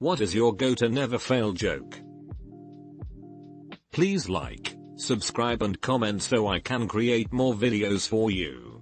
What is your go-to never fail joke? Please like, subscribe and comment so I can create more videos for you.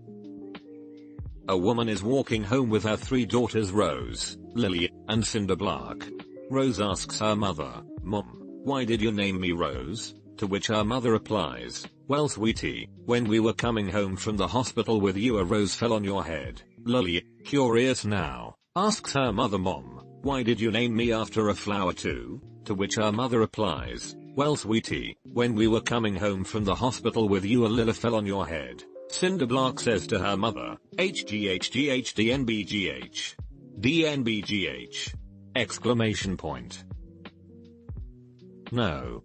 A woman is walking home with her 3 daughters Rose, Lily, and Cinderblock. Rose asks her mother, "Mom, why did you name me Rose?" To which her mother replies, "Well sweetie, when we were coming home from the hospital with you a rose fell on your head." Lily, curious now, asks her mother, "Mom, why did you name me after a flower too?" To which her mother replies, "Well sweetie, when we were coming home from the hospital with you a lily fell on your head." Cinderblock says to her mother, "HGHGHDNBGH. DNBGH. Exclamation point. No,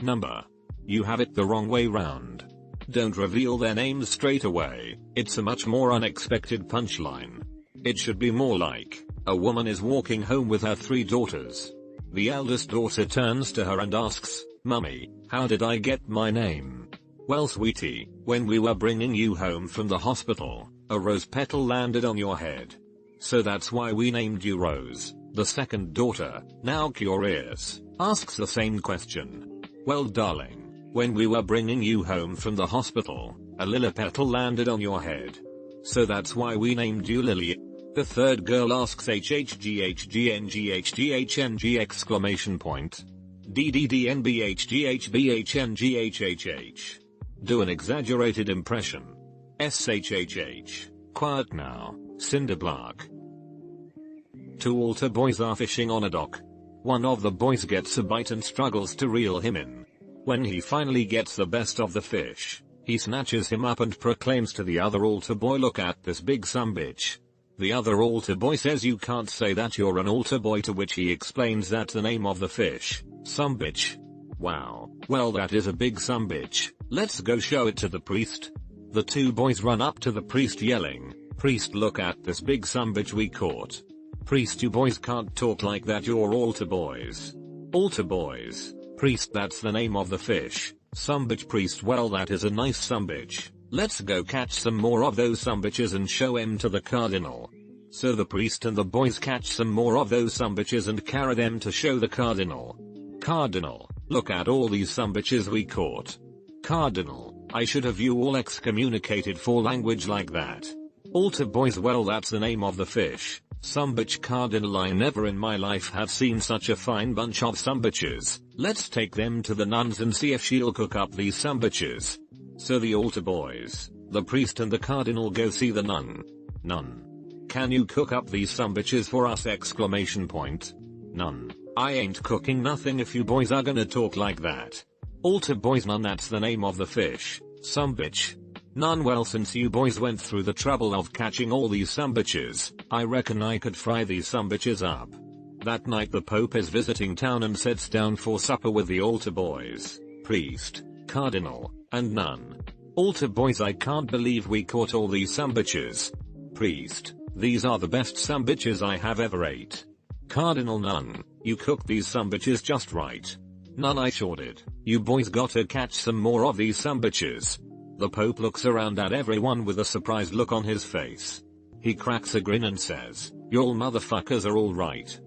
number. You have it the wrong way round. Don't reveal their names straight away, it's a much more unexpected punchline. It should be more like, a woman is walking home with her 3 daughters. The eldest daughter turns to her and asks, "Mummy, how did I get my name?" "Well sweetie, when we were bringing you home from the hospital, a rose petal landed on your head. So that's why we named you Rose." The second daughter, now curious, asks the same question. "Well darling, when we were bringing you home from the hospital, a lily petal landed on your head. So that's why we named you Lily." The third girl asks HHGHGNGHGHNG exclamation point. DDDNBHGHBHNGHHH. Do an exaggerated impression. SHHH. Quiet now, Cinderblock. 2 altar boys are fishing on a dock. One of the boys gets a bite and struggles to reel him in. When he finally gets the best of the fish, he snatches him up and proclaims to the other altar boy, "Look at this big sumbitch." The other altar boy says, "You can't say that, you're an altar boy," to which he explains that's the name of the fish, sumbitch. "Wow, well that is a big sumbitch, let's go show it to the priest." The 2 boys run up to the priest yelling, "Priest, look at this big sumbitch we caught." "Priest, you boys can't talk like that, you're altar boys." "Altar boys." "Priest, that's the name of the fish, sumbitch." "Priest, well that is a nice sumbitch. Let's go catch some more of those sumbitches and show them to the cardinal." So the priest and the boys catch some more of those sumbitches and carry them to show the cardinal. "Cardinal, look at all these sumbitches we caught." "Cardinal, I should have you all excommunicated for language like that." Altar boys, well that's the name of the fish, sumbitch. "Cardinal, I never in my life have seen such a fine bunch of sumbitches. Let's take them to the nuns and see if she'll cook up these sumbitches." So the altar boys, the priest and the cardinal go see the nun. "Nun, can you cook up these sumbitches for us?" Exclamation point. "Nun, I ain't cooking nothing if you boys are gonna talk like that." Altar boys, "Nun, that's the name of the fish, sumbitch." "Nun, well since you boys went through the trouble of catching all these sumbitches, I reckon I could fry these sumbitches up." That night the Pope is visiting town and sits down for supper with the altar boys, priest, cardinal, and nun. Altar boys, "I can't believe we caught all these sumbitches." Priest, "These are the best sumbitches I have ever ate." Cardinal, "Nun, you cooked these sumbitches just right." "Nun, I sure did. You boys gotta catch some more of these sumbitches." The Pope looks around at everyone with a surprised look on his face. He cracks a grin and says, "Y'all motherfuckers are all right."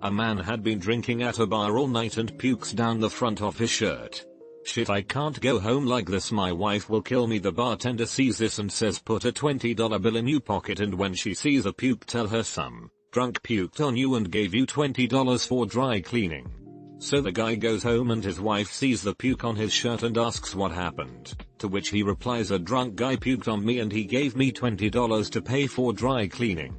A man had been drinking at a bar all night and pukes down the front of his shirt. "Shit, I can't go home like this, my wife will kill me." The bartender sees this and says, "Put a $20 bill in your pocket, and when she sees a puke tell her some drunk puked on you and gave you $20 for dry cleaning." So the guy goes home and his wife sees the puke on his shirt and asks what happened, to which he replies, "A drunk guy puked on me and he gave me $20 to pay for dry cleaning."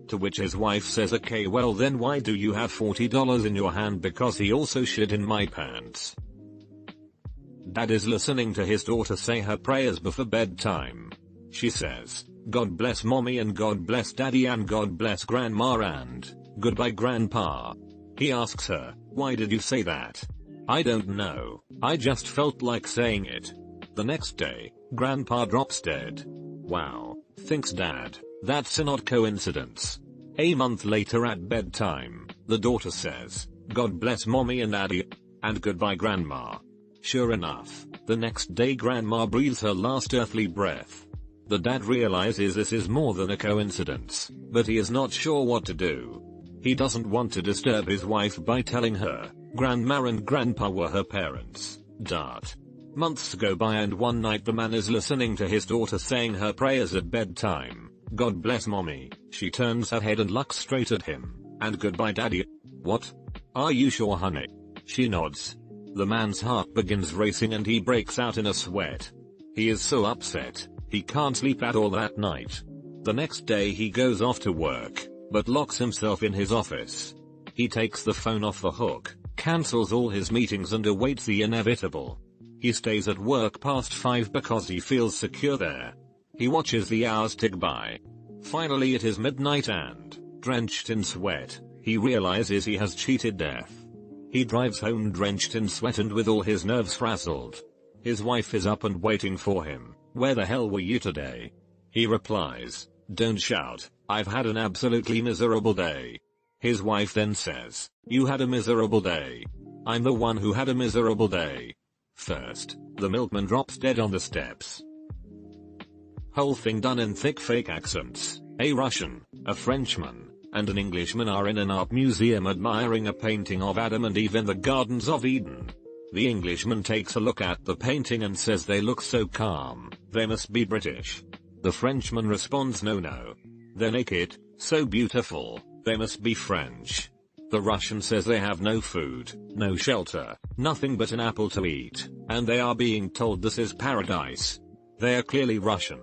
To which his wife says, "Okay, well then why do you have $40 in your hand?" "Because he also shit in my pants." Dad is listening to his daughter say her prayers before bedtime. She says, "God bless mommy and God bless daddy and God bless grandma and goodbye grandpa." He asks her, "Why did you say that?" "I don't know, I just felt like saying it." The next day, grandpa drops dead. "Wow," thinks dad, "that's an odd coincidence." A month later at bedtime, the daughter says, "God bless mommy and daddy and goodbye grandma." Sure enough, the next day grandma breathes her last earthly breath. The dad realizes this is more than a coincidence, but he is not sure what to do. He doesn't want to disturb his wife by telling her grandma and grandpa were her parents. Months go by and one night the man is listening to his daughter saying her prayers at bedtime. God bless mommy. She turns her head and looks straight at him. And goodbye daddy. What? Are you sure honey? She nods. The man's heart begins racing and he breaks out in a sweat. He is so upset, he can't sleep at all that night. The next day he goes off to work, but locks himself in his office. He takes the phone off the hook, cancels all his meetings and awaits the inevitable. He stays at work past 5 because he feels secure there. He watches the hours tick by. Finally it is midnight and, drenched in sweat, he realizes he has cheated death. He drives home drenched in sweat and with all his nerves frazzled. His wife is up and waiting for him. Where the hell were you today? He replies, don't shout, I've had an absolutely miserable day. His wife then says, you had a miserable day. I'm the one who had a miserable day. First, the milkman drops dead on the steps. Whole thing done in thick fake accents. A Russian, a Frenchman, and an Englishman are in an art museum admiring a painting of Adam and Eve in the Gardens of Eden. The Englishman takes a look at the painting and says they look so calm, they must be British. The Frenchman responds no. They're naked, so beautiful, they must be French. The Russian says they have no food, no shelter, nothing but an apple to eat, and they are being told this is paradise. They are clearly Russian.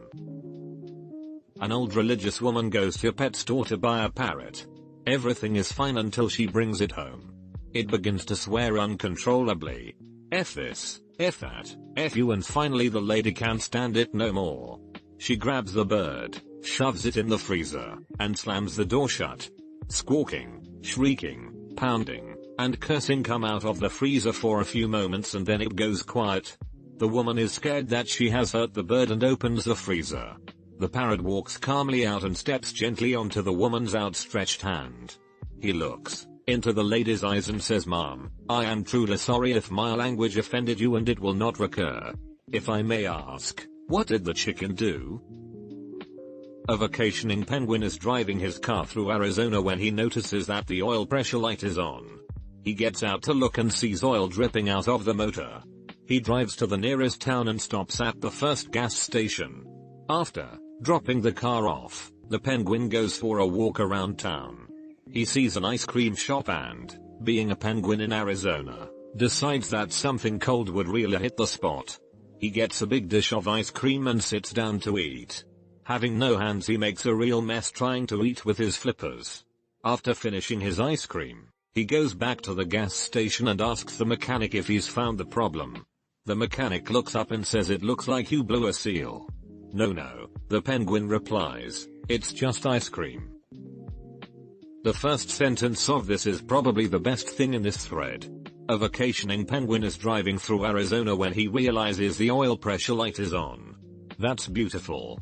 An old religious woman goes to a pet store to buy a parrot. Everything is fine until she brings it home. It begins to swear uncontrollably. F this, F that, F you, and finally the lady can't stand it no more. She grabs the bird, shoves it in the freezer, and slams the door shut. Squawking, shrieking, pounding, and cursing come out of the freezer for a few moments and then it goes quiet. The woman is scared that she has hurt the bird and opens the freezer. The parrot walks calmly out and steps gently onto the woman's outstretched hand. He looks into the lady's eyes and says, Mom, I am truly sorry if my language offended you and it will not recur. If I may ask, what did the chicken do? A vacationing penguin is driving his car through Arizona when he notices that the oil pressure light is on. He gets out to look and sees oil dripping out of the motor. He drives to the nearest town and stops at the first gas station. After dropping the car off, the penguin goes for a walk around town. He sees an ice cream shop and, being a penguin in Arizona, decides that something cold would really hit the spot. He gets a big dish of ice cream and sits down to eat. Having no hands, he makes a real mess trying to eat with his flippers. After finishing his ice cream, he goes back to the gas station and asks the mechanic if he's found the problem. The mechanic looks up and says it looks like you blew a seal. No, the penguin replies, it's just ice cream. The first sentence of this is probably the best thing in this thread. A vacationing penguin is driving through Arizona when he realizes the oil pressure light is on. That's beautiful.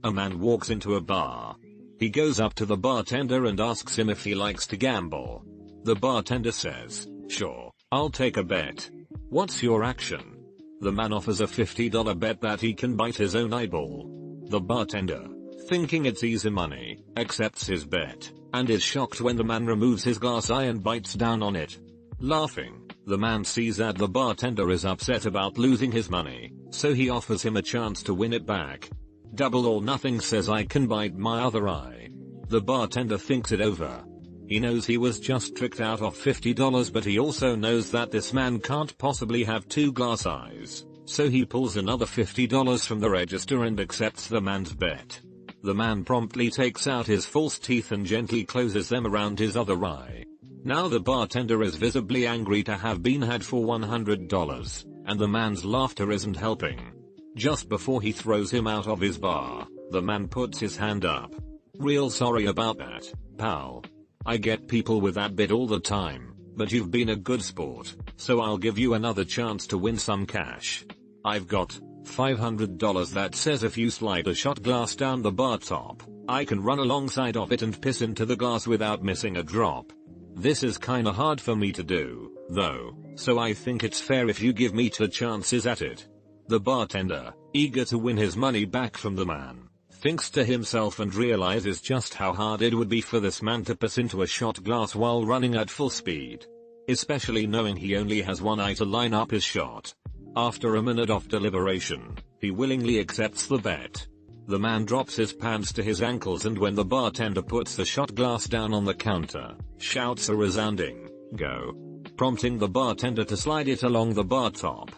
A man walks into a bar. He goes up to the bartender and asks him if he likes to gamble. The bartender says, sure, I'll take a bet. What's your action? The man offers a $50 bet that he can bite his own eyeball. The bartender, thinking it's easy money, accepts his bet, and is shocked when the man removes his glass eye and bites down on it. Laughing, the man sees that the bartender is upset about losing his money, so he offers him a chance to win it back. Double or Nothing says I can bite my other eye. The bartender thinks it over. He knows he was just tricked out of $50, but he also knows that this man can't possibly have two glass eyes, so he pulls another $50 from the register and accepts the man's bet. The man promptly takes out his false teeth and gently closes them around his other eye. Now the bartender is visibly angry to have been had for $100, and the man's laughter isn't helping. Just before he throws him out of his bar, the man puts his hand up. Real sorry about that, pal. I get people with that bit all the time, but you've been a good sport, so I'll give you another chance to win some cash. I've got $500 that says if you slide a shot glass down the bar top, I can run alongside of it and piss into the glass without missing a drop. This is kinda hard for me to do, though, so I think it's fair if you give me 2 chances at it. The bartender, eager to win his money back from the man, thinks to himself and realizes just how hard it would be for this man to piss into a shot glass while running at full speed. Especially knowing he only has one eye to line up his shot. After a minute of deliberation, he willingly accepts the bet. The man drops his pants to his ankles, and when the bartender puts the shot glass down on the counter, shouts a resounding, "Go!" prompting the bartender to slide it along the bar top.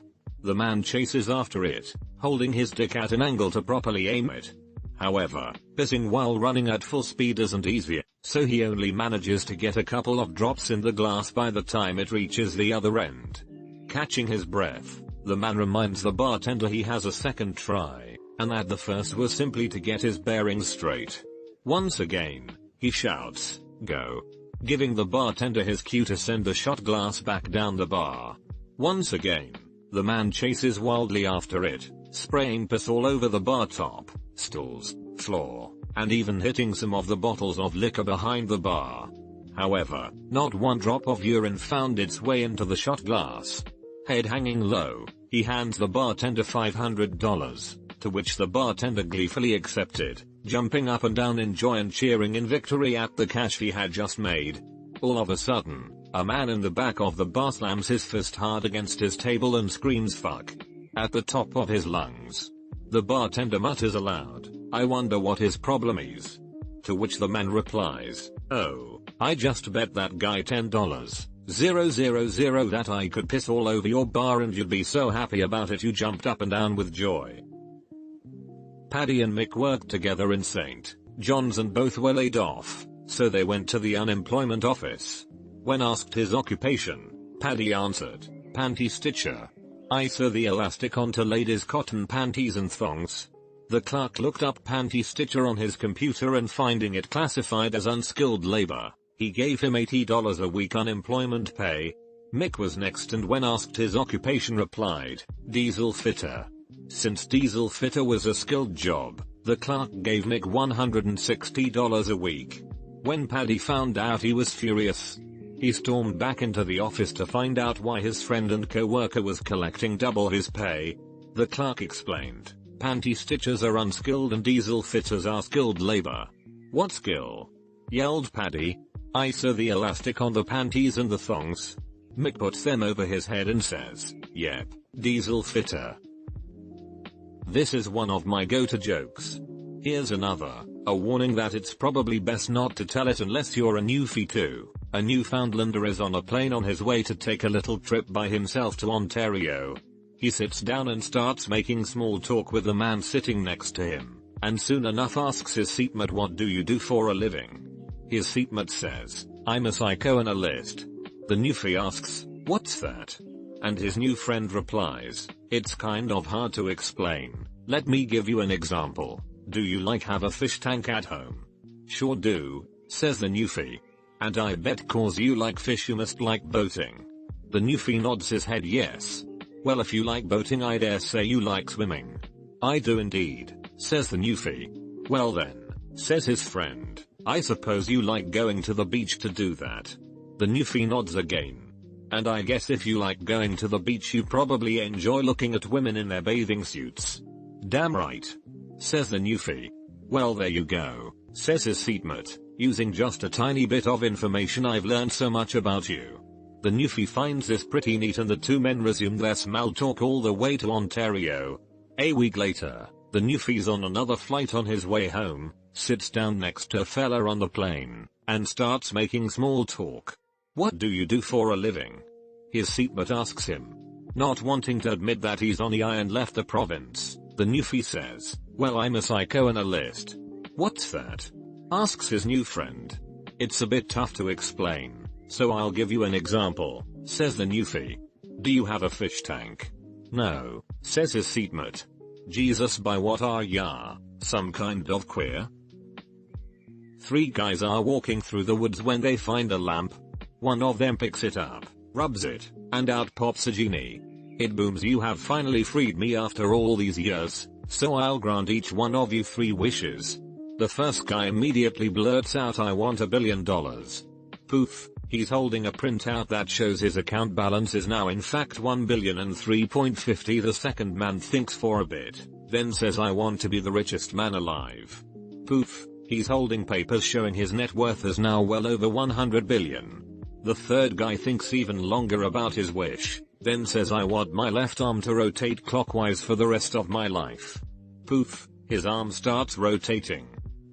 The man chases after it, holding his dick at an angle to properly aim it. However, pissing while running at full speed isn't easy, so he only manages to get a couple of drops in the glass by the time it reaches the other end. Catching his breath, the man reminds the bartender he has a second try, and that the first was simply to get his bearings straight. Once again, he shouts, "Go!" giving the bartender his cue to send the shot glass back down the bar. Once again, the man chases wildly after it, spraying piss all over the bar top, stools, floor, and even hitting some of the bottles of liquor behind the bar. However, not one drop of urine found its way into the shot glass. Head hanging low, he hands the bartender $500, to which the bartender gleefully accepted, jumping up and down in joy and cheering in victory at the cash he had just made. All of a sudden, a man in the back of the bar slams his fist hard against his table and screams "fuck" at the top of his lungs. The bartender mutters aloud, "I wonder what his problem is." To which the man replies, "Oh, I just bet that guy $10,000 that I could piss all over your bar and you'd be so happy about it you jumped up and down with joy." Paddy and Mick worked together in St. John's and both were laid off, so they went to the unemployment office. When asked his occupation, Paddy answered, "Panty stitcher. I sew the elastic onto ladies' cotton panties and thongs." The clerk looked up panty stitcher on his computer and finding it classified as unskilled labor, he gave him $80 a week unemployment pay. Mick was next and when asked his occupation replied, "Diesel fitter." Since diesel fitter was a skilled job, the clerk gave Mick $160 a week. When Paddy found out, he was furious. He stormed back into the office to find out why his friend and co-worker was collecting double his pay. The clerk explained, "Panty stitchers are unskilled and diesel fitters are skilled labor." "What skill?" yelled Paddy. "I sew the elastic on the panties and the thongs." Mick puts them over his head and says, "Yep, diesel fitter." This is one of my go-to jokes. Here's another, a warning that it's probably best not to tell it unless you're a newfie too. A Newfoundlander is on a plane on his way to take a little trip by himself to Ontario. He sits down and starts making small talk with the man sitting next to him, and soon enough asks his seatmate, "What do you do for a living?" His seatmate says, "I'm a psychoanalyst." The newfie asks, "What's that?" And his new friend replies, "It's kind of hard to explain. Let me give you an example. Do you have a fish tank at home?" "Sure do," says the newfie. "And I bet 'cause you like fish you must like boating." The newfie nods his head yes. "Well, if you like boating I dare say you like swimming." "I do indeed," says the newfie. "Well then," says his friend, "I suppose you like going to the beach to do that." The newfie nods again. "And I guess if you like going to the beach you probably enjoy looking at women in their bathing suits." "Damn right," says the newfie. "Well there you go," says his seatmate. "Using just a tiny bit of information I've learned so much about you." The newfie finds this pretty neat and the two men resume their small talk all the way to Ontario. A week later, the newfie's on another flight. On his way home, sits down next to a fella on the plane, and starts making small talk. "What do you do for a living?" his seatmate asks him. Not wanting to admit that he's on the and left the province, the newfie says, "Well, I'm a psychoanalyst." "What's that?" asks his new friend. "It's a bit tough to explain, so I'll give you an example," says the newfie. "Do you have a fish tank?" "No," says his seatmate. "Jesus, by what are ya, some kind of queer?" Three guys are walking through the woods when they find a lamp. One of them picks it up, rubs it, and out pops a genie. It booms, "You have finally freed me after all these years, so I'll grant each one of you 3 wishes." The first guy immediately blurts out, "I want $1 billion. Poof, he's holding a printout that shows his account balance is now in fact $1,003,50. The second man thinks for a bit, then says I want to be the richest man alive. Poof, he's holding papers showing his net worth is now well over 100 billion. The third guy thinks even longer about his wish, then says I want my left arm to rotate clockwise for the rest of my life. Poof, his arm starts rotating.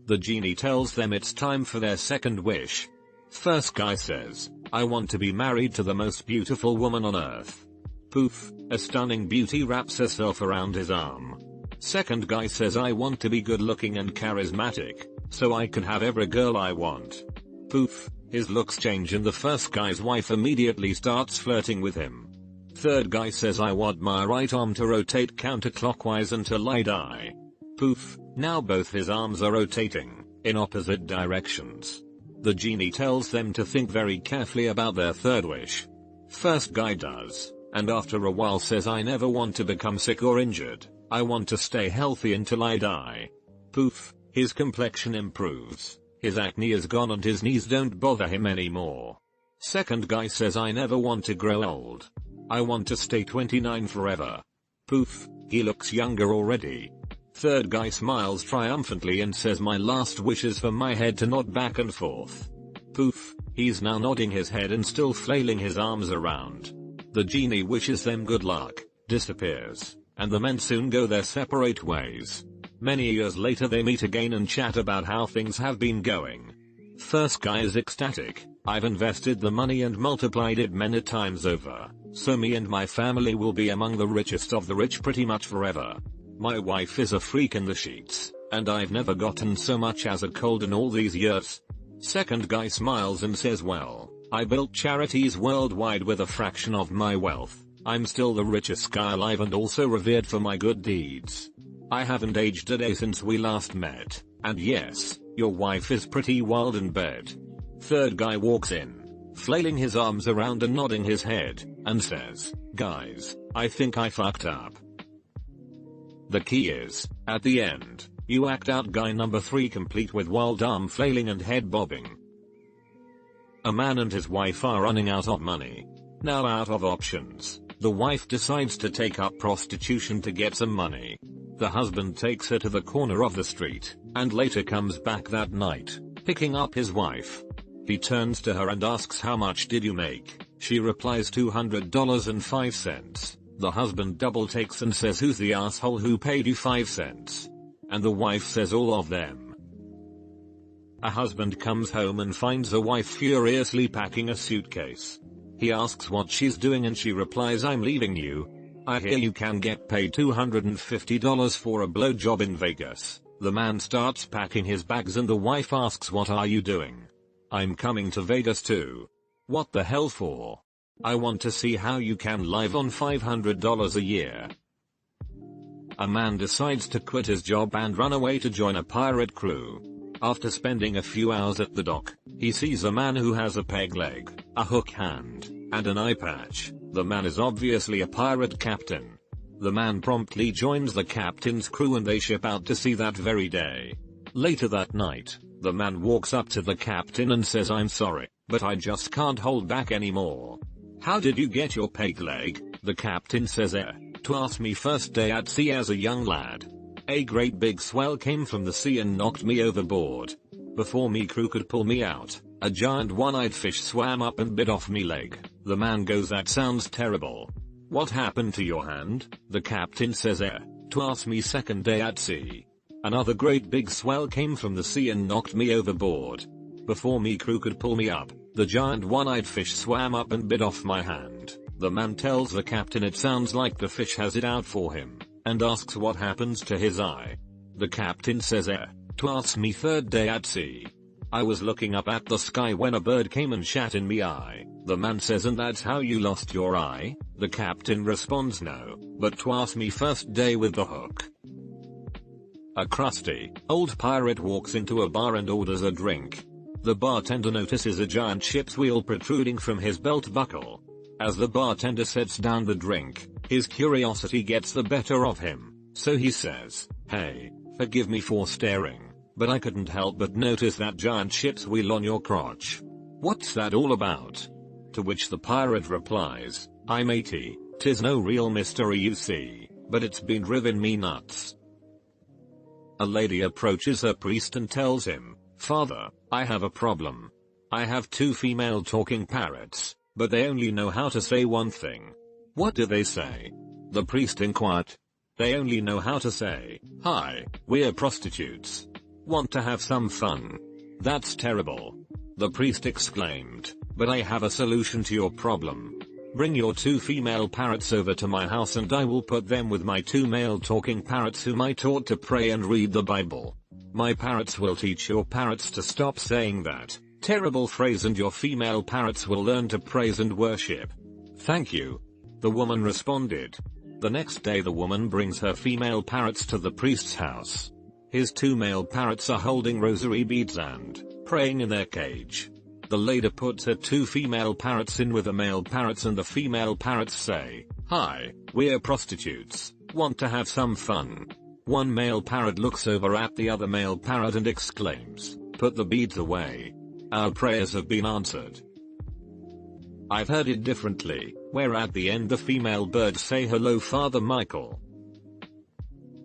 The genie tells them it's time for their second wish. First guy says, I want to be married to the most beautiful woman on earth. Poof, a stunning beauty wraps herself around his arm. Second guy says I want to be good looking and charismatic, so I can have every girl I want. Poof, his looks change and the first guy's wife immediately starts flirting with him. Third guy says I want my right arm to rotate counterclockwise until I die. Poof, now both his arms are rotating, in opposite directions. The genie tells them to think very carefully about their third wish. First guy does, and after a while says I never want to become sick or injured, I want to stay healthy until I die. Poof, his complexion improves, his acne is gone and his knees don't bother him anymore. Second guy says I never want to grow old. I want to stay 29 forever. Poof, he looks younger already. Third guy smiles triumphantly and says my last wish is for my head to nod back and forth. Poof, he's now nodding his head and still flailing his arms around. The genie wishes them good luck, disappears, and the men soon go their separate ways. Many years later they meet again and chat about how things have been going. First guy is ecstatic, I've invested the money and multiplied it many times over, so me and my family will be among the richest of the rich pretty much forever. My wife is a freak in the sheets, and I've never gotten so much as a cold in all these years. Second guy smiles and says well, I built charities worldwide with a fraction of my wealth. I'm still the richest guy alive and also revered for my good deeds. I haven't aged a day since we last met, and yes, your wife is pretty wild in bed. Third guy walks in, flailing his arms around and nodding his head, and says, guys, I think I fucked up. The key is, at the end, you act out guy number 3 complete with wild arm flailing and head bobbing. A man and his wife are running out of money. Now out of options, the wife decides to take up prostitution to get some money. The husband takes her to the corner of the street, and later comes back that night, picking up his wife. He turns to her and asks how much did you make? She replies $200.05. The husband double takes and says who's the asshole who paid you 5 cents? And the wife says all of them. A husband comes home and finds a wife furiously packing a suitcase. He asks what she's doing and she replies I'm leaving you. I hear you can get paid $250 for a blowjob in Vegas. The man starts packing his bags and the wife asks what are you doing? I'm coming to Vegas too. What the hell for? I want to see how you can live on $500 a year. A man decides to quit his job and run away to join a pirate crew. After spending a few hours at the dock, he sees a man who has a peg leg, a hook hand, and an eye patch. The man is obviously a pirate captain. The man promptly joins the captain's crew and they ship out to sea that very day. Later that night, the man walks up to the captain and says I'm sorry, but I just can't hold back anymore. How did you get your peg leg? The captain says to ask me first day at sea as a young lad. A great big swell came from the sea and knocked me overboard. Before me crew could pull me out, a giant one-eyed fish swam up and bit off me leg. The man goes that sounds terrible. What happened to your hand? The captain says to ask me second day at sea. Another great big swell came from the sea and knocked me overboard. Before me crew could pull me up, the giant one-eyed fish swam up and bit off my hand. The man tells the captain it sounds like the fish has it out for him, and asks what happens to his eye. The captain says to ask me third day at sea. I was looking up at the sky when a bird came and shat in me eye. The man says and that's how you lost your eye? The captain responds no, but to ask me first day with the hook. A crusty, old pirate walks into a bar and orders a drink. The bartender notices a giant ship's wheel protruding from his belt buckle. As the bartender sets down the drink, his curiosity gets the better of him, so he says, hey, forgive me for staring, but I couldn't help but notice that giant ship's wheel on your crotch. What's that all about? To which the pirate replies, "I matey, 'tis no real mystery you see, but it's been driving me nuts. A lady approaches her priest and tells him, "Father, I have a problem. I have two female talking parrots, but they only know how to say one thing." "What do they say?" the priest inquired. "They only know how to say, 'Hi, we're prostitutes. Want to have some fun?'" "That's terrible," the priest exclaimed, "but I have a solution to your problem. Bring your two female parrots over to my house and I will put them with my two male talking parrots whom I taught to pray and read the Bible. My parrots will teach your parrots to stop saying that terrible phrase and your female parrots will learn to praise and worship." "Thank you," the woman responded. The next day the woman brings her female parrots to the priest's house. His two male parrots are holding rosary beads and praying in their cage. The lady puts her two female parrots in with the male parrots and the female parrots say, "Hi, we're prostitutes. Want to have some fun?" One male parrot looks over at the other male parrot and exclaims, "Put the beads away. Our prayers have been answered." I've heard it differently, where at the end the female birds say, "Hello Father Michael."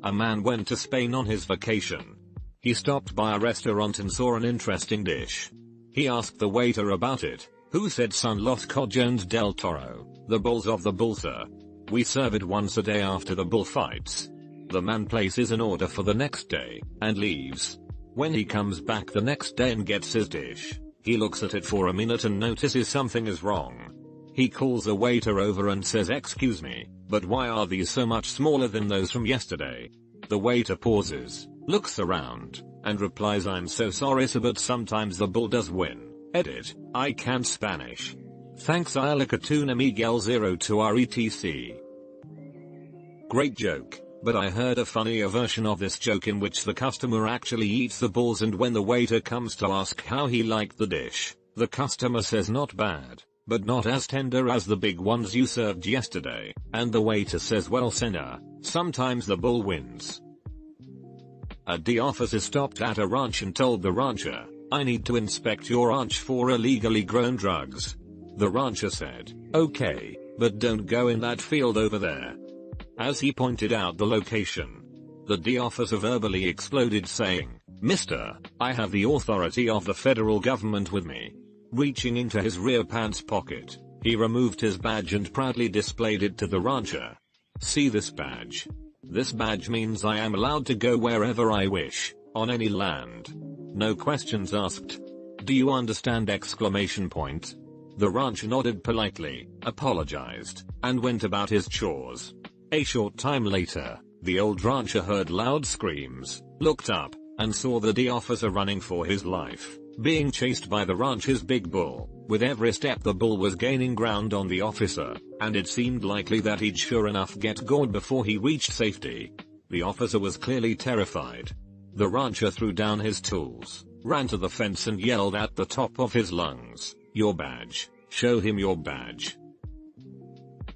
A man went to Spain on his vacation. He stopped by a restaurant and saw an interesting dish. He asked the waiter about it, who said, "Son Los Cojones del Toro, the bulls of the bull, sir. We serve it once a day after the bullfights." The man places an order for the next day, and leaves. When he comes back the next day and gets his dish, he looks at it for a minute and notices something is wrong. He calls the waiter over and says, "Excuse me, but why are these so much smaller than those from yesterday?" The waiter pauses, looks around, and replies, "I'm so sorry sir, but sometimes the bull does win." Edit, I can't Spanish. Thanks Ilicatuna Miguel 02 Great joke, but I heard a funnier version of this joke in which the customer actually eats the balls, and when the waiter comes to ask how he liked the dish, the customer says, "Not bad, but not as tender as the big ones you served yesterday," and the waiter says, "Well senor, sometimes the bull wins." A D officer stopped at a ranch and told the rancher, "I need to inspect your ranch for illegally grown drugs." The rancher said, "Okay, but don't go in that field over there." As he pointed out the location, the D officer verbally exploded saying, "Mister, I have the authority of the federal government with me." Reaching into his rear pants pocket, he removed his badge and proudly displayed it to the rancher. "See this badge? This badge means I am allowed to go wherever I wish, on any land. No questions asked. Do you understand?" Exclamation point. The rancher nodded politely, apologized, and went about his chores. A short time later, the old rancher heard loud screams, looked up, and saw the D officer running for his life, being chased by the rancher's big bull. With every step the bull was gaining ground on the officer, and it seemed likely that he'd sure enough get gored before he reached safety. The officer was clearly terrified. The rancher threw down his tools, ran to the fence and yelled at the top of his lungs, "Your badge, show him your badge."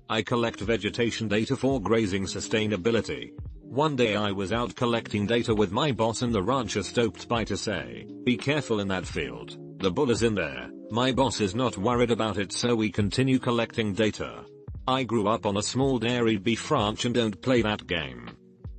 I collect vegetation data for grazing sustainability. One day I was out collecting data with my boss and the rancher stopped by to say, "Be careful in that field, the bull is in there." My boss is not worried about it, so we continue collecting data. I grew up on a small dairy beef ranch and don't play that game.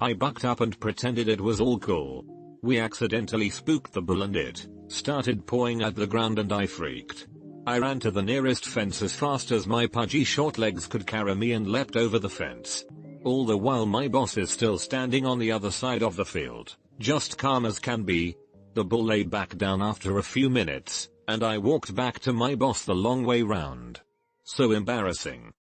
I bucked up and pretended it was all cool. We accidentally spooked the bull and it started pawing at the ground and I freaked. I ran to the nearest fence as fast as my pudgy short legs could carry me and leapt over the fence. All the while my boss is still standing on the other side of the field, just calm as can be. The bull lay back down after a few minutes, and I walked back to my boss the long way round. So embarrassing.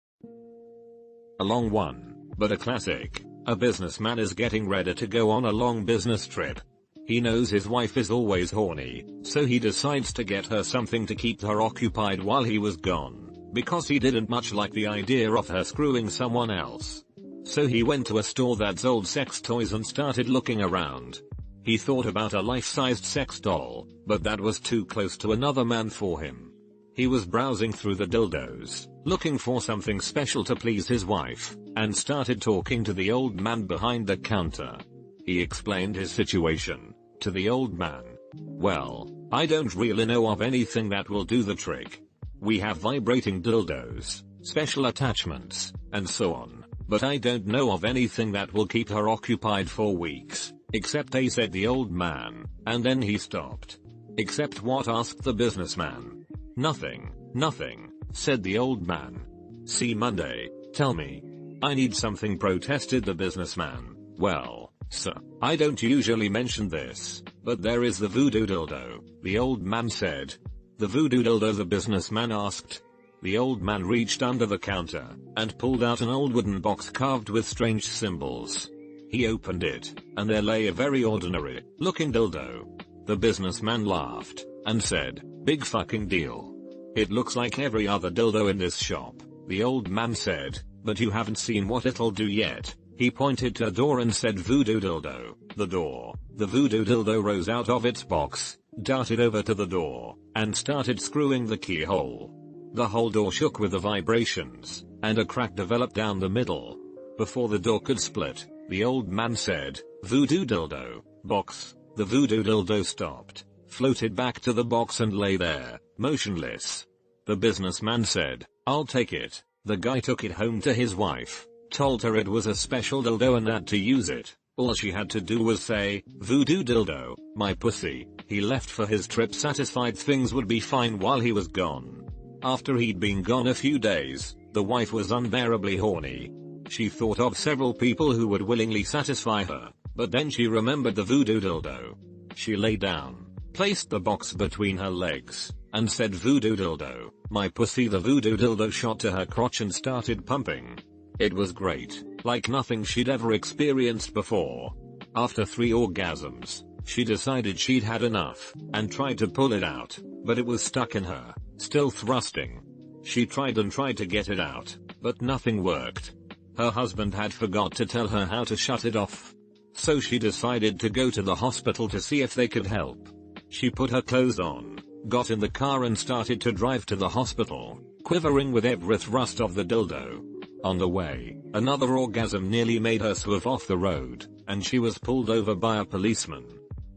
A long one, but a classic. A businessman is getting ready to go on a long business trip. He knows his wife is always horny, so he decides to get her something to keep her occupied while he was gone, because he didn't much like the idea of her screwing someone else. So he went to a store that sold sex toys and started looking around. He thought about a life-sized sex doll, but that was too close to another man for him. He was browsing through the dildos, looking for something special to please his wife, and started talking to the old man behind the counter. He explained his situation to the old man. "Well, I don't really know of anything that will do the trick. We have vibrating dildos, special attachments, and so on, but I don't know of anything that will keep her occupied for weeks. "Except they," said the old man, and then he stopped. "Except what?" asked the businessman. Nothing, said the old man. "See Monday, tell me." "I need something," protested the businessman. "Well, sir, I don't usually mention this, but there is the voodoo dildo," the old man said. "The voodoo dildo?" the businessman asked. The old man reached under the counter and pulled out an old wooden box carved with strange symbols. He opened it, and there lay a very ordinary looking dildo. The businessman laughed and said, "Big fucking deal. It looks like every other dildo in this shop," the old man said, "but you haven't seen what it'll do yet." He pointed to a door and said, "Voodoo dildo." The door. The voodoo dildo rose out of its box, darted over to the door, and started screwing the keyhole. The whole door shook with the vibrations, and a crack developed down the middle. Before the door could split, the old man said, "Voodoo dildo, box." The voodoo dildo stopped, floated back to the box and lay there, motionless. The businessman said, "I'll take it." The guy took it home to his wife, told her it was a special dildo and that to use it, all she had to do was say, "Voodoo dildo, my pussy." He left for his trip satisfied things would be fine while he was gone. After he'd been gone a few days, the wife was unbearably horny. She thought of several people who would willingly satisfy her, but then she remembered the voodoo dildo. She lay down, placed the box between her legs, and said, "Voodoo dildo, my pussy." The voodoo dildo shot to her crotch and started pumping. It was great, like nothing she'd ever experienced before. After 3 orgasms, she decided she'd had enough, and tried to pull it out, but it was stuck in her, still thrusting. She tried and tried to get it out, but nothing worked. Her husband had forgot to tell her how to shut it off. So she decided to go to the hospital to see if they could help. She put her clothes on, got in the car and started to drive to the hospital, quivering with every thrust of the dildo. On the way, another orgasm nearly made her swerve off the road, and she was pulled over by a policeman.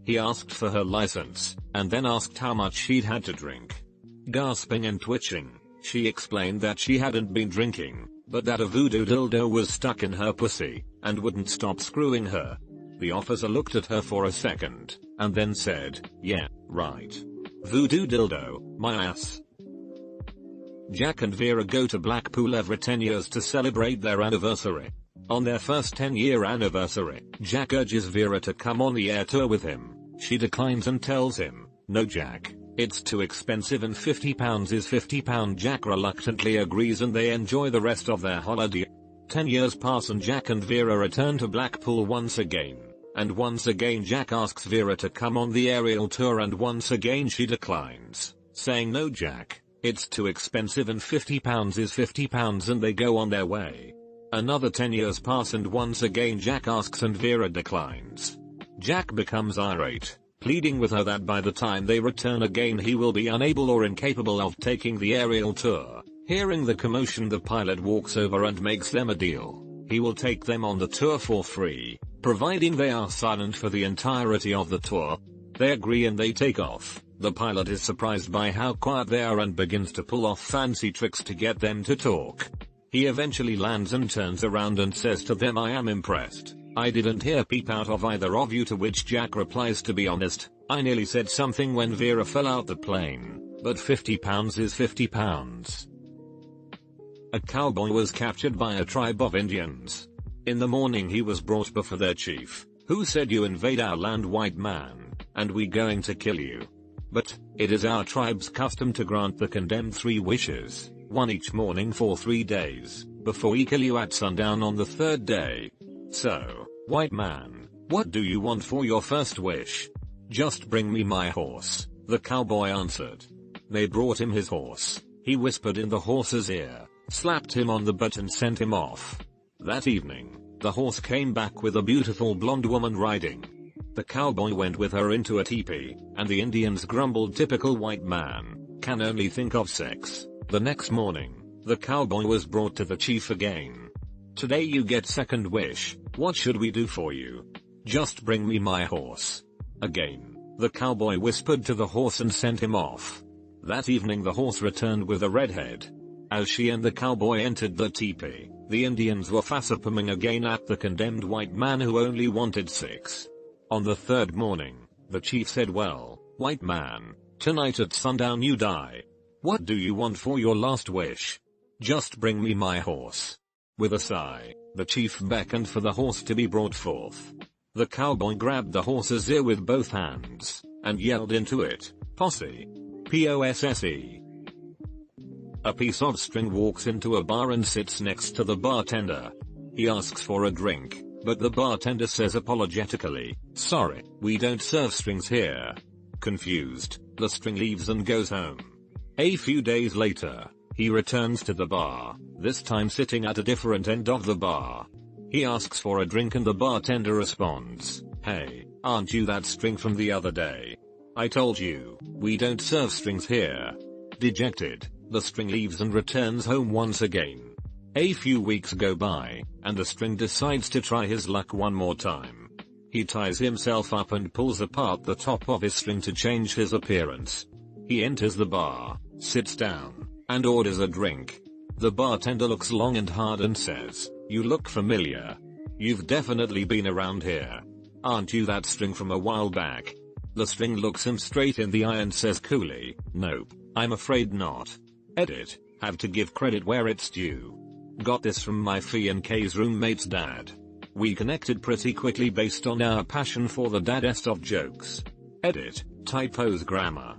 He asked for her license, and then asked how much she'd had to drink. Gasping and twitching, she explained that she hadn't been drinking, but that a voodoo dildo was stuck in her pussy, and wouldn't stop screwing her. The officer looked at her for a second, and then said, "Yeah, right. Voodoo dildo, my ass." Jack and Vera go to Blackpool every 10 years to celebrate their anniversary. On their first 10-year anniversary, Jack urges Vera to come on the air tour with him. She declines and tells him, "No Jack, it's too expensive and £50 is £50. Jack reluctantly agrees and they enjoy the rest of their holiday. 10 years pass and Jack and Vera return to Blackpool once again. And once again Jack asks Vera to come on the aerial tour and once again she declines, saying, "No Jack, it's too expensive and £50 is £50 and they go on their way. Another 10 years pass and once again Jack asks and Vera declines. Jack becomes irate, pleading with her that by the time they return again he will be unable or incapable of taking the aerial tour. Hearing the commotion, the pilot walks over and makes them a deal. He will take them on the tour for free, providing they are silent for the entirety of the tour. They agree and they take off. The pilot is surprised by how quiet they are and begins to pull off fancy tricks to get them to talk. He eventually lands and turns around and says to them, "I am impressed. I didn't hear peep out of either of you," to which Jack replies, "To be honest, I nearly said something when Vera fell out the plane, but £50 is £50. A cowboy was captured by a tribe of Indians. In the morning he was brought before their chief, who said, "You invade our land, white man, and we going to kill you. But it is our tribe's custom to grant the condemned 3 wishes, one each morning for 3 days, before we kill you at sundown on the 3rd day. So, white man, what do you want for your first wish?" "Just bring me my horse," the cowboy answered. They brought him his horse. He whispered in the horse's ear, slapped him on the butt and sent him off. That evening, the horse came back with a beautiful blonde woman riding. The cowboy went with her into a teepee, and the Indians grumbled, "Typical white man, can only think of sex." The next morning, the cowboy was brought to the chief again. "Today you get second wish, what should we do for you?" "Just bring me my horse." Again, the cowboy whispered to the horse and sent him off. That evening the horse returned with a red head. As she and the cowboy entered the teepee, the Indians were facepalming again at the condemned white man who only wanted 6. On the third morning, the chief said, "Well, white man, tonight at sundown you die. What do you want for your last wish?" "Just bring me my horse." With a sigh, the chief beckoned for the horse to be brought forth. The cowboy grabbed the horse's ear with both hands, and yelled into it, "Posse! Posse!" A piece of string walks into a bar and sits next to the bartender. He asks for a drink, but the bartender says apologetically, "Sorry, we don't serve strings here." Confused, the string leaves and goes home. A few days later, he returns to the bar, this time sitting at a different end of the bar. He asks for a drink and the bartender responds, "Hey, aren't you that string from the other day? I told you, we don't serve strings here." Dejected, the string leaves and returns home once again. A few weeks go by, and the string decides to try his luck one more time. He ties himself up and pulls apart the top of his string to change his appearance. He enters the bar, sits down, and orders a drink. The bartender looks long and hard and says, "You look familiar. You've definitely been around here. Aren't you that string from a while back?" The string looks him straight in the eye and says coolly, "Nope, I'm afraid not." Edit, have to give credit where it's due. Got this from my F&K's roommate's dad. We connected pretty quickly based on our passion for the daddest of jokes. Edit, typos grammar.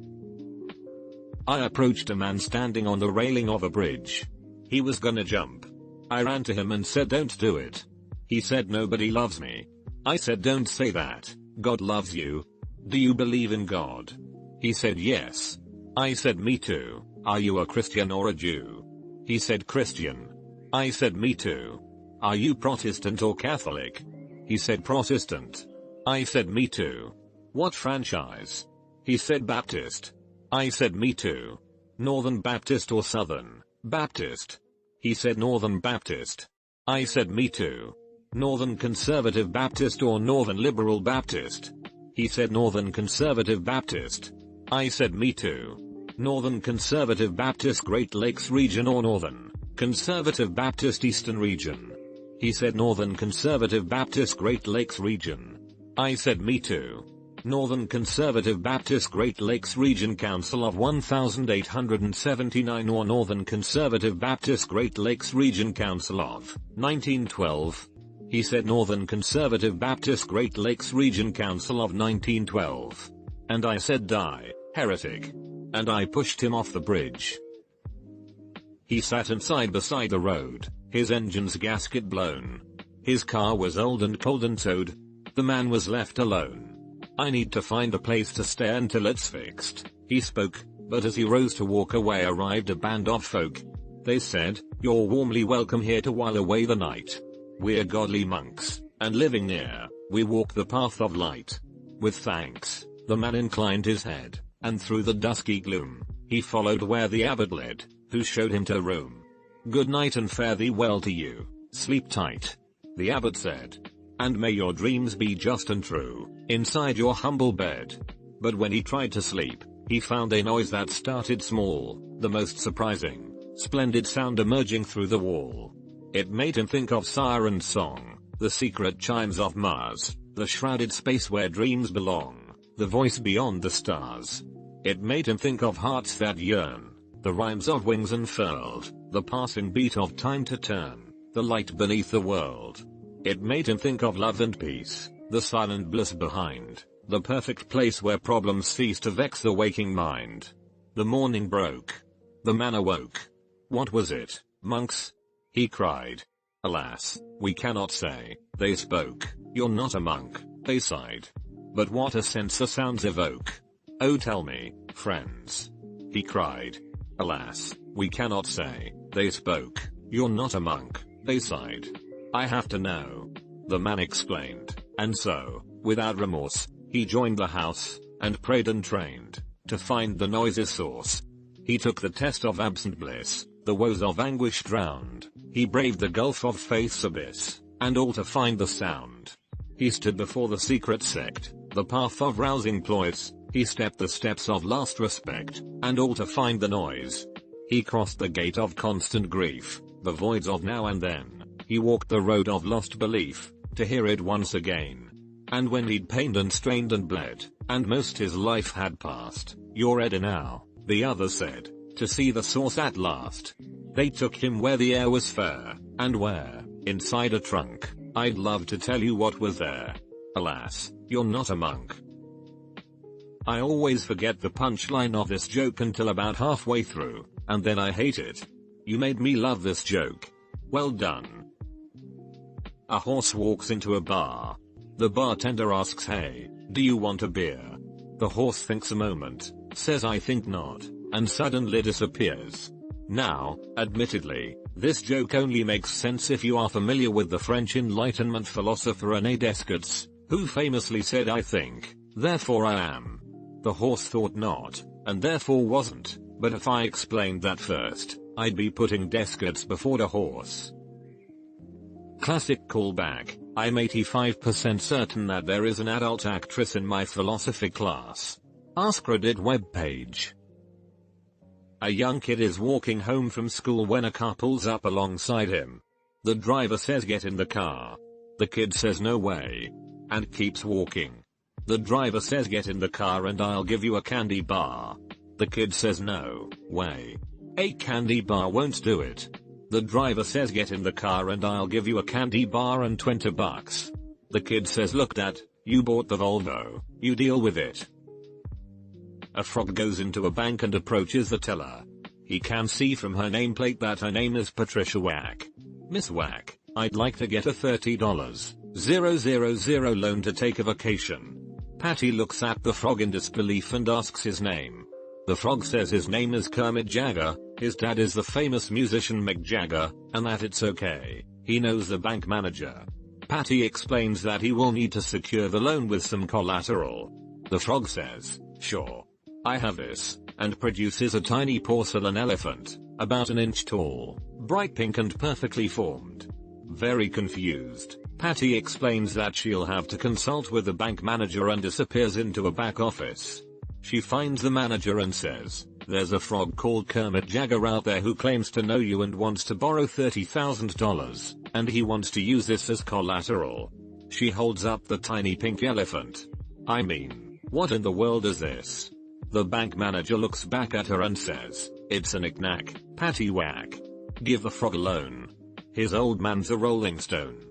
I approached a man standing on the railing of a bridge. He was gonna jump. I ran to him and said, "Don't do it." He said, "Nobody loves me." I said, "Don't say that. God loves you. Do you believe in God?" He said, "Yes." I said, "Me too. Are you a Christian or a Jew?" He said, "Christian." I said, "Me too. Are you Protestant or Catholic?" He said, "Protestant." I said, "Me too. What franchise?" He said, "Baptist." I said, "Me too. Northern Baptist or Southern Baptist?" He said, "Northern Baptist." I said, "Me too. Northern Conservative Baptist or Northern Liberal Baptist?" He said, "Northern Conservative Baptist." I said, "Me too. Northern Conservative Baptist Great Lakes Region or Northern Conservative Baptist Eastern Region?" He said, "Northern Conservative Baptist Great Lakes Region." I said, "Me too. Northern Conservative Baptist Great Lakes Region Council of 1879 or Northern Conservative Baptist Great Lakes Region Council of 1912. He said, "Northern Conservative Baptist Great Lakes Region Council of 1912. And I said, "Die, heretic." And I pushed him off the bridge. He sat inside beside the road, his engine's gasket blown. His car was old and cold and towed. The man was left alone. "I need to find a place to stay until it's fixed," he spoke, but as he rose to walk away arrived a band of folk. They said, "You're warmly welcome here to while away the night. We're godly monks, and living near, we walk the path of light." With thanks, the man inclined his head, and through the dusky gloom, he followed where the abbot led, who showed him to a room. "Good night and fare thee well to you, sleep tight," the abbot said. "And may your dreams be just and true, inside your humble bed." But when he tried to sleep, he found a noise that started small, the most surprising, splendid sound emerging through the wall. It made him think of siren song, the secret chimes of Mars, the shrouded space where dreams belong, the voice beyond the stars. It made him think of hearts that yearn, the rhymes of wings unfurled, the passing beat of time to turn, the light beneath the world. It made him think of love and peace, the silent bliss behind, the perfect place where problems cease to vex the waking mind. The morning broke. The man awoke. What was it, monks? He cried. Alas, we cannot say, they spoke. You're not a monk, they sighed. But what a sense the sounds evoke. Oh tell me, friends. He cried. Alas, we cannot say, they spoke. You're not a monk, they sighed. I have to know. The man explained, and so, without remorse, he joined the house, and prayed and trained, to find the noise's source. He took the test of absent bliss, the woes of anguish drowned, he braved the gulf of faith's abyss, and all to find the sound. He stood before the secret sect, the path of rousing ploys, he stepped the steps of last respect, and all to find the noise. He crossed the gate of constant grief, the voids of now and then. He walked the road of lost belief, to hear it once again. And when he'd pained and strained and bled, and most his life had passed, "You're ready now," the other said, "to see the source at last." They took him where the air was fair, and where, inside a trunk, I'd love to tell you what was there. Alas, you're not a monk. I always forget the punchline of this joke until about halfway through, and then I hate it. You made me love this joke. Well done. A horse walks into a bar. The bartender asks, "Hey, do you want a beer?" The horse thinks a moment, says, "I think not," and suddenly disappears. Now, admittedly, this joke only makes sense if you are familiar with the French Enlightenment philosopher René Descartes, who famously said, "I think, therefore I am." The horse thought not, and therefore wasn't, but if I explained that first, I'd be putting Descartes before the horse. Classic callback. I'm 85% certain that there is an adult actress in my philosophy class. AskReddit webpage. A young kid is walking home from school when a car pulls up alongside him. The driver says, "Get in the car." The kid says, "No way," and keeps walking. The driver says, "Get in the car and I'll give you a candy bar." The kid says, "No way. A candy bar won't do it." The driver says, "Get in the car and I'll give you a candy bar and $20. The kid says, "Look, Dad, you bought the Volvo, you deal with it." A frog goes into a bank and approaches the teller. He can see from her nameplate that her name is Patricia Wack. "Miss Wack, I'd like to get a $30,000 loan to take a vacation." Patty looks at the frog in disbelief and asks his name. The frog says his name is Kermit Jagger, his dad is the famous musician Mick Jagger, and that it's okay, he knows the bank manager. Patty explains that he will need to secure the loan with some collateral. The frog says, "Sure. I have this," and produces a tiny porcelain elephant, about an inch tall, bright pink and perfectly formed. Very confused, Patty explains that she'll have to consult with the bank manager and disappears into a back office. She finds the manager and says, "There's a frog called Kermit Jagger out there who claims to know you and wants to borrow $30,000, and he wants to use this as collateral." She holds up the tiny pink elephant. "I mean, what in the world is this?" The bank manager looks back at her and says, "It's a knick-knack, Patty Wack. Give the frog a loan. His old man's a rolling stone."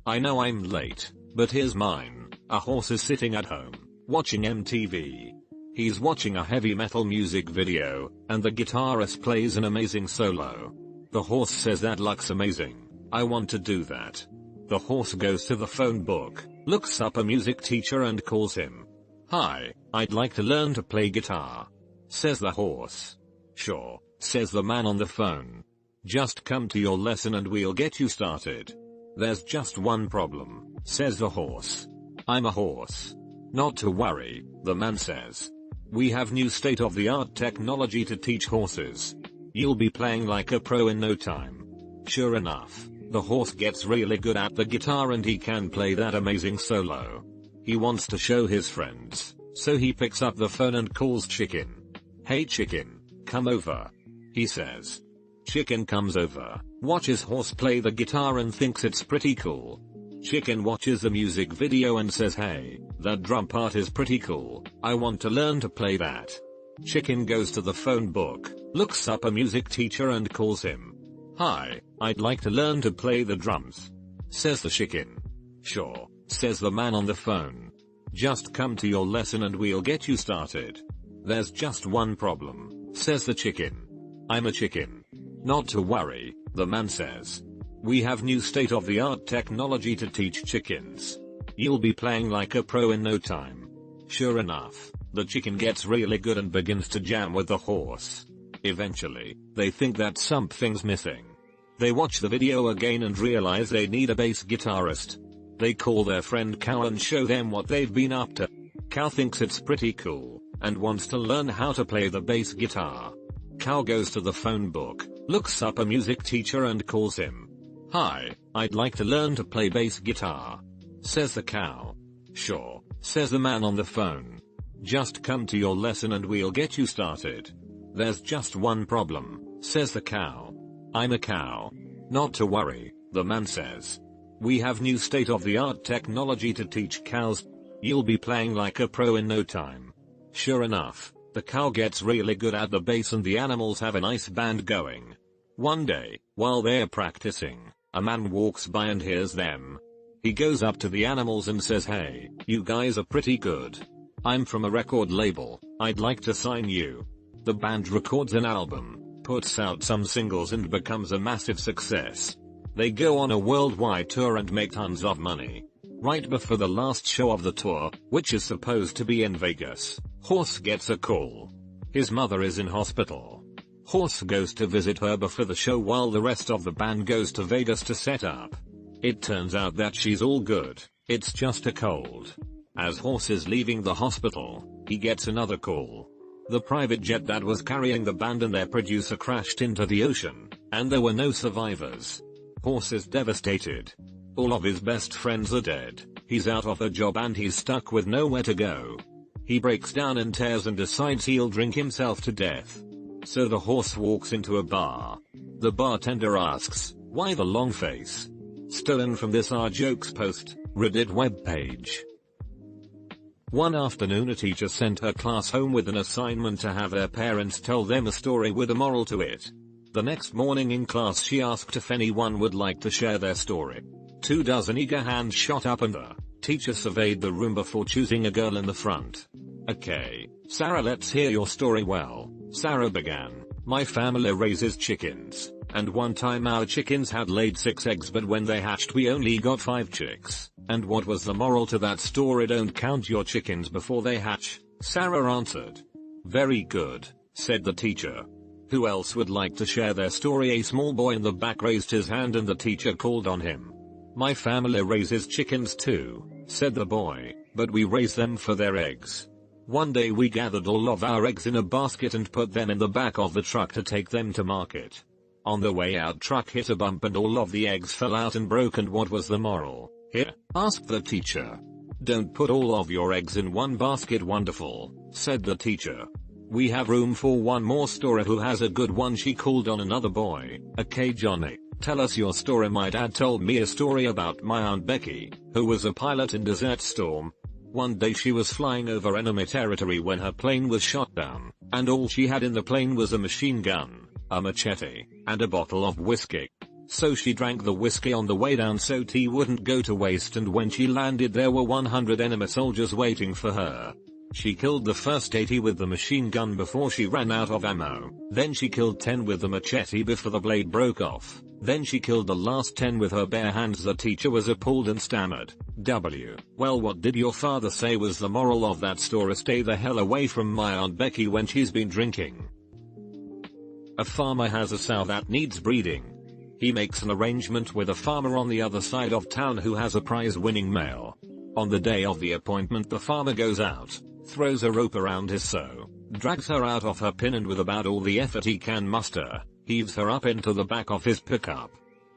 I know I'm late, but here's mine. A horse is sitting at home, watching MTV. He's watching a heavy metal music video, and the guitarist plays an amazing solo. The horse says, "That looks amazing. I want to do that." The horse goes to the phone book, looks up a music teacher and calls him. "Hi, I'd like to learn to play guitar," says the horse. "Sure," says the man on the phone. "Just come to your lesson and we'll get you started." "There's just one problem," says the horse. "I'm a horse." "Not to worry," the man says. "We have new state-of-the-art technology to teach horses. You'll be playing like a pro in no time." Sure enough, the horse gets really good at the guitar and he can play that amazing solo. He wants to show his friends, so he picks up the phone and calls Chicken. "Hey Chicken, come over," he says. Chicken comes over, watches horse play the guitar and thinks it's pretty cool. Chicken watches the music video and says, "Hey, that drum part is pretty cool. I want to learn to play that." Chicken goes to the phone book, looks up a music teacher and calls him. "Hi, I'd like to learn to play the drums," says the chicken. "Sure," says the man on the phone. "Just come to your lesson and we'll get you started." "There's just one problem," says the chicken. "I'm a chicken." "Not to worry," the man says. "We have new state-of-the-art technology to teach chickens. You'll be playing like a pro in no time." Sure enough, the chicken gets really good and begins to jam with the horse. Eventually, they think that something's missing. They watch the video again and realize they need a bass guitarist. They call their friend Cow and show them what they've been up to. Cow thinks it's pretty cool, and wants to learn how to play the bass guitar. Cow goes to the phone book, looks up a music teacher and calls him. "Hi, I'd like to learn to play bass guitar," says the cow. "Sure," says the man on the phone. "Just come to your lesson and we'll get you started." "There's just one problem," says the cow. "I'm a cow." "Not to worry," the man says. We have new state-of-the-art technology to teach cows. You'll be playing like a pro in no time. Sure enough, the cow gets really good at the bass and the animals have a nice band going. One day, while they're practicing, a man walks by and hears them. He goes up to the animals and says, "Hey, you guys are pretty good. I'm from a record label, I'd like to sign you." The band records an album, puts out some singles and becomes a massive success. They go on a worldwide tour and make tons of money. Right before the last show of the tour, which is supposed to be in Vegas, Horse gets a call. His mother is in hospital. Horse goes to visit her before the show while the rest of the band goes to Vegas to set up. It turns out that she's all good, it's just a cold. As Horse is leaving the hospital, he gets another call. The private jet that was carrying the band and their producer crashed into the ocean, and there were no survivors. Horse is devastated. All of his best friends are dead, he's out of a job and he's stuck with nowhere to go. He breaks down in tears and decides he'll drink himself to death. So the Horse walks into a bar. The bartender asks, "Why the long face?" Stolen from this Our Jokes post, Reddit webpage. One afternoon a teacher sent her class home with an assignment to have their parents tell them a story with a moral to it. The next morning in class she asked if anyone would like to share their story. 24 eager hands shot up and the teacher surveyed the room before choosing a girl in the front. "Okay, Sarah, let's hear your story." "Well," Sarah began, "my family raises chickens, and one time our chickens had laid 6 eggs but when they hatched we only got 5 chicks. And what was the moral to that story? Don't count your chickens before they hatch," Sarah answered. "Very good," said the teacher. Who else would like to share their story? A small boy in the back raised his hand and the teacher called on him. "My family raises chickens too," said the boy, "but we raise them for their eggs. One day we gathered all of our eggs in a basket and put them in the back of the truck to take them to market. On the way out, truck hit a bump and all of the eggs fell out and broke. And what was the moral here?" asked the teacher. "Don't put all of your eggs in one basket." "Wonderful," said the teacher. "We have room for one more story. Who has a good one?" she called on another boy. "Okay, Johnny, tell us your story." "My dad told me a story about my Aunt Becky, who was a pilot in Desert Storm. One day she was flying over enemy territory when her plane was shot down, and all she had in the plane was a machine gun, a machete, and a bottle of whiskey. So she drank the whiskey on the way down so tea wouldn't go to waste, and when she landed there were 100 enemy soldiers waiting for her. She killed the first 80 with the machine gun before she ran out of ammo. Then she killed 10 with the machete before the blade broke off. Then she killed the last 10 with her bare hands." The teacher was appalled and stammered, "Well, what did your father say was the moral of that story?" "Stay the hell away from my Aunt Becky when she's been drinking." A farmer has a sow that needs breeding. He makes an arrangement with a farmer on the other side of town who has a prize-winning male. On the day of the appointment, the farmer goes out, throws a rope around his sow, drags her out of her pen, and with about all the effort he can muster, heaves her up into the back of his pickup.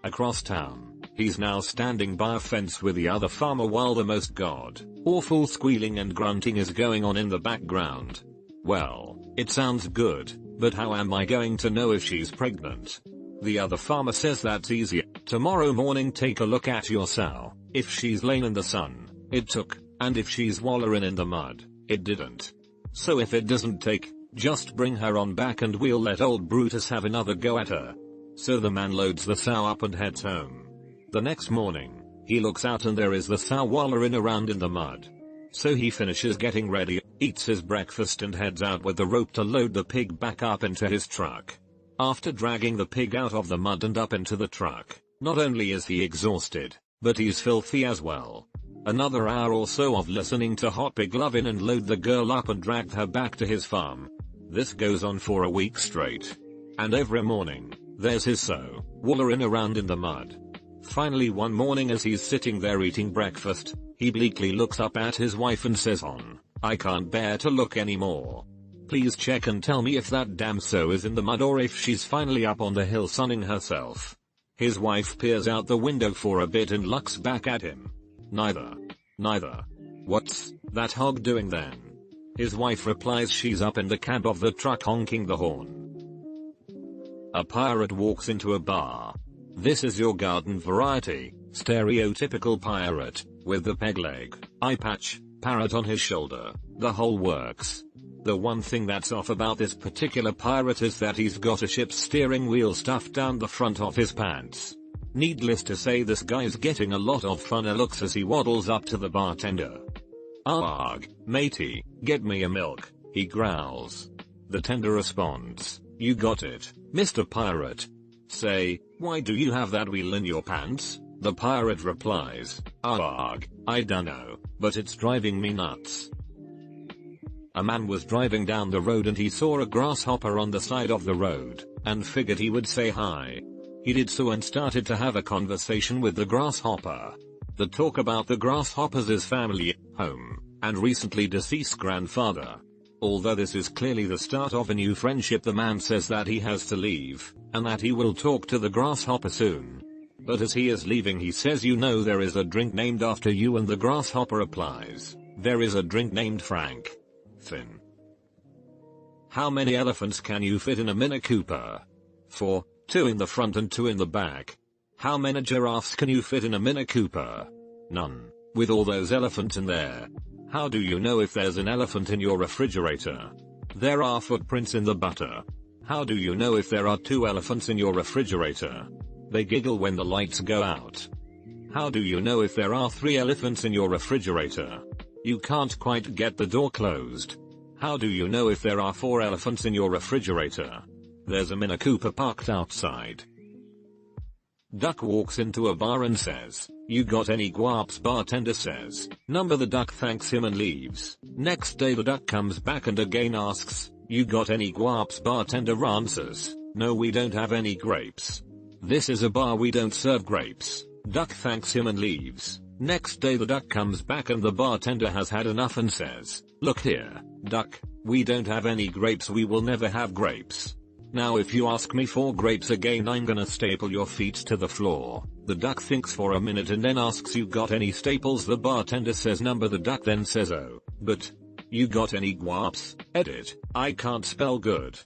Across town, he's now standing by a fence with the other farmer while the most god-awful squealing and grunting is going on in the background. "Well, it sounds good, but how am I going to know if she's pregnant?" The other farmer says, "That's easy. Tomorrow morning take a look at your sow. If she's lain in the sun, it took, and if she's wallering in the mud, it didn't. So if it doesn't take, just bring her on back and we'll let old Brutus have another go at her." So the man loads the sow up and heads home. The next morning, he looks out and there is the sow wallering around in the mud. So he finishes getting ready, eats his breakfast and heads out with the rope to load the pig back up into his truck. After dragging the pig out of the mud and up into the truck, not only is he exhausted, but he's filthy as well. Another hour or so of listening to Hot Pig Lovin' and load the girl up and drag her back to his farm. This goes on for a week straight. And every morning, there's his sow, wallering around in the mud. Finally one morning as he's sitting there eating breakfast, he bleakly looks up at his wife and says, "I can't bear to look anymore. Please check and tell me if that damn sow is in the mud or if she's finally up on the hill sunning herself." His wife peers out the window for a bit and looks back at him. Neither. "What's that hog doing then?" His wife replies, "She's up in the cab of the truck honking the horn." A pirate walks into a bar. "This is your garden variety," Stereotypical pirate, with the peg leg, eye patch, parrot on his shoulder, the whole works. The one thing that's off about this particular pirate is that he's got a ship's steering wheel stuffed down the front of his pants. Needless to say, this guy's getting a lot of funner looks as he waddles up to the bartender. "Arg, matey, get me a milk," he growls. The tender responds, "You got it, Mr. Pirate." Say, "Why do you have that wheel in your pants?" The pirate replies, "Arg, I dunno, but it's driving me nuts." A man was driving down the road and he saw a grasshopper on the side of the road, and figured he would say hi. He did so and started to have a conversation with the grasshopper. The talk about the grasshopper's family, home, and recently deceased grandfather. Although this is clearly the start of a new friendship, the man says that he has to leave, and that he will talk to the grasshopper soon. But as he is leaving, he says, "You know there is a drink named after you," and the grasshopper replies, "There is a drink named Frank. Thin." How many elephants can you fit in a Mini Cooper? 4, 2 in the front and 2 in the back. How many giraffes can you fit in a Mini Cooper? None. With all those elephants in there. How do you know if there's an elephant in your refrigerator? There are footprints in the butter. How do you know if there are 2 elephants in your refrigerator? They giggle when the lights go out. How do you know if there are 3 elephants in your refrigerator? You can't quite get the door closed. How do you know if there are 4 elephants in your refrigerator? There's a Mini Cooper parked outside. Duck walks into a bar and says, "You got any guaps?" Bartender says, "Number." The duck thanks him and leaves. Next day the duck comes back and again asks, "You got any guaps?" Bartender answers, "No, we don't have any grapes. This is a bar, we don't serve grapes." Duck thanks him and leaves. Next day the duck comes back and the bartender has had enough and says, "Look here, duck, we don't have any grapes, we will never have grapes. Now if you ask me for grapes again, I'm gonna staple your feet to the floor." The duck thinks for a minute and then asks, "You got any staples?" The bartender says, "Number." The duck then says, "Oh, but you got any guaps?" Edit, I can't spell good.